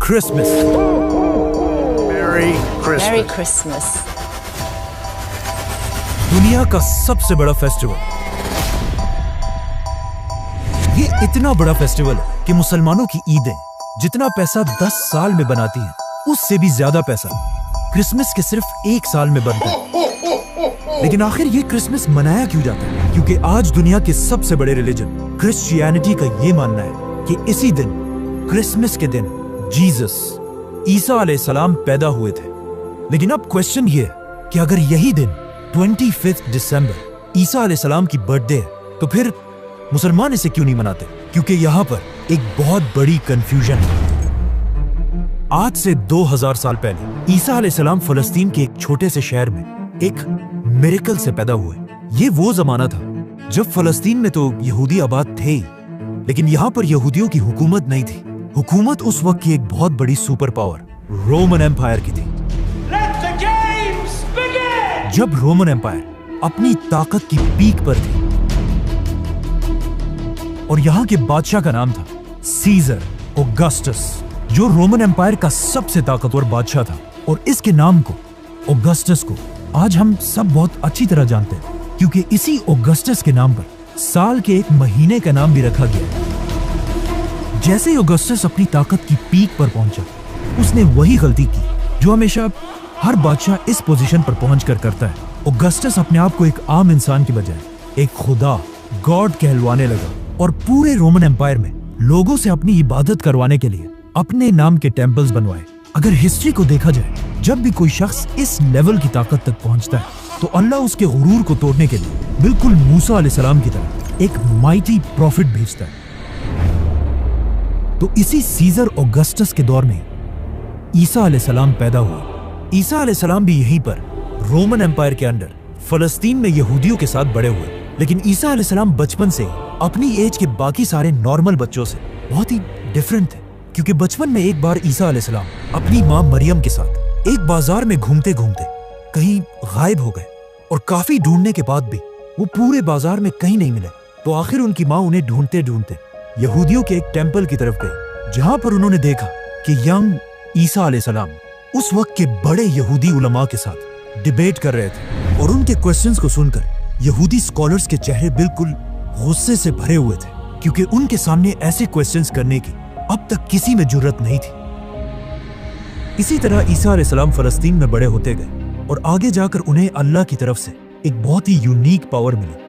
Christmas. Merry Christmas. Merry Christmas. दुनिया का सबसे बड़ा फेस्टिवल। ये इतना बड़ा फेस्टिवल है कि मुसलमानों की ईदें जितना पैसा 10 साल में बनाती हैं, उससे भी ज्यादा पैसा क्रिसमस के सिर्फ 1 साल में बनता है। लेकिन आखिर ये क्रिसमस मनाया क्यों जाता है? क्योंकि आज दुनिया के सबसे बड़े रिलीजन क्रिश्चियनिटी का ये मानना है कि इसी दिन, क्रिसमस के दिन, जीसस ईसा अलैहिस्सलाम पैदा हुए थे। लेकिन अब क्वेश्चन ये है कि अगर यही दिन 25 दिसंबर ईसा अलैहिस्सलाम की बर्थडे है, तो फिर मुसलमान इसे क्यों नहीं मनाते? क्योंकि यहाँ पर एक बहुत बड़ी कंफ्यूजन है। आज से 2000 साल पहले ईसा अलैहिस्सलाम फलस्तीन के एक छोटे से शहर में एक मिरेकल से पैदा हुए। ये वो जमाना था जब फलस्तीन में तो यहूदी आबाद थे ही, लेकिन यहाँ पर यहूदियों की हुकूमत नहीं थी। हुकूमत उस वक्त की एक बहुत बड़ी सुपर पावर रोमन एम्पायर की थी। Let the games begin! जब रोमन एम्पायर अपनी ताकत की पीक पर थी और यहाँ के बादशाह का नाम था सीजर ऑगस्टस, जो रोमन एम्पायर का सबसे ताकतवर बादशाह था। और इसके नाम को, ऑगस्टस को, आज हम सब बहुत अच्छी तरह जानते हैं, क्योंकि इसी ऑगस्टस के नाम पर साल के एक महीने का नाम भी रखा गया है। जैसे ही ऑगस्टस अपनी ताकत की पीक पर पहुंचा, उसने वही गलती की जो हमेशा हर बादशाह इस पोजीशन पर पहुंचकर करता है। ऑगस्टस अपने आप को एक आम इंसान की बजाय एक खुदा, गॉड कहलवाने लगा और पूरे रोमन एम्पायर में लोगों से अपनी इबादत करवाने के लिए अपने नाम के टेम्पल्स बनवाए। अगर हिस्ट्री को देखा जाए, जब भी कोई शख्स इस लेवल की ताकत तक पहुंचता है, तो अल्लाह उसके गुरूर को तोड़ने के लिए बिल्कुल मूसा अलैहिस्सलाम की तरह एक माइटी प्रॉफिट भेजता है। तो इसी सीजर ऑगस्टस के दौर में ईसा अलैहिस्सलाम पैदा हुए। ईसा अलैहिस्सलाम भी यहीं पर रोमन एम्पायर के अंडर फलस्तीन में यहूदियों के साथ बड़े हुए। लेकिन ईसा अलैहिस्सलाम बचपन से अपनी एज के बाकी सारे नॉर्मल बच्चों से बहुत ही डिफरेंट थे, क्योंकि बचपन में एक बार ईसा अलैहिस्सलाम अपनी माँ मरियम के साथ एक बाजार में घूमते घूमते कहीं गायब हो गए और काफी ढूंढने के बाद भी वो पूरे बाजार में कहीं नहीं मिले। तो आखिर उनकी माँ उन्हें ढूंढते ढूंढते यहूदियों के एक टेम्पल की तरफ गए, जहां पर उन्होंने देखा कि यंग ईसा अलैहिस्सलाम उस वक्त के बड़े यहूदी उलमा के साथ डिबेट कर रहे थे। और उनके क्वेश्चंस को सुनकर यहूदी स्कॉलर्स के चेहरे बिल्कुल गुस्से से भरे हुए थे, क्योंकि उनके सामने ऐसे क्वेश्चंस करने की अब तक किसी में जुर्रत नहीं थी। इसी तरह ईसा अलैहिस्सलाम फलस्तीन में बड़े होते गए और आगे जाकर उन्हें अल्लाह की तरफ से एक बहुत ही यूनिक पावर मिली,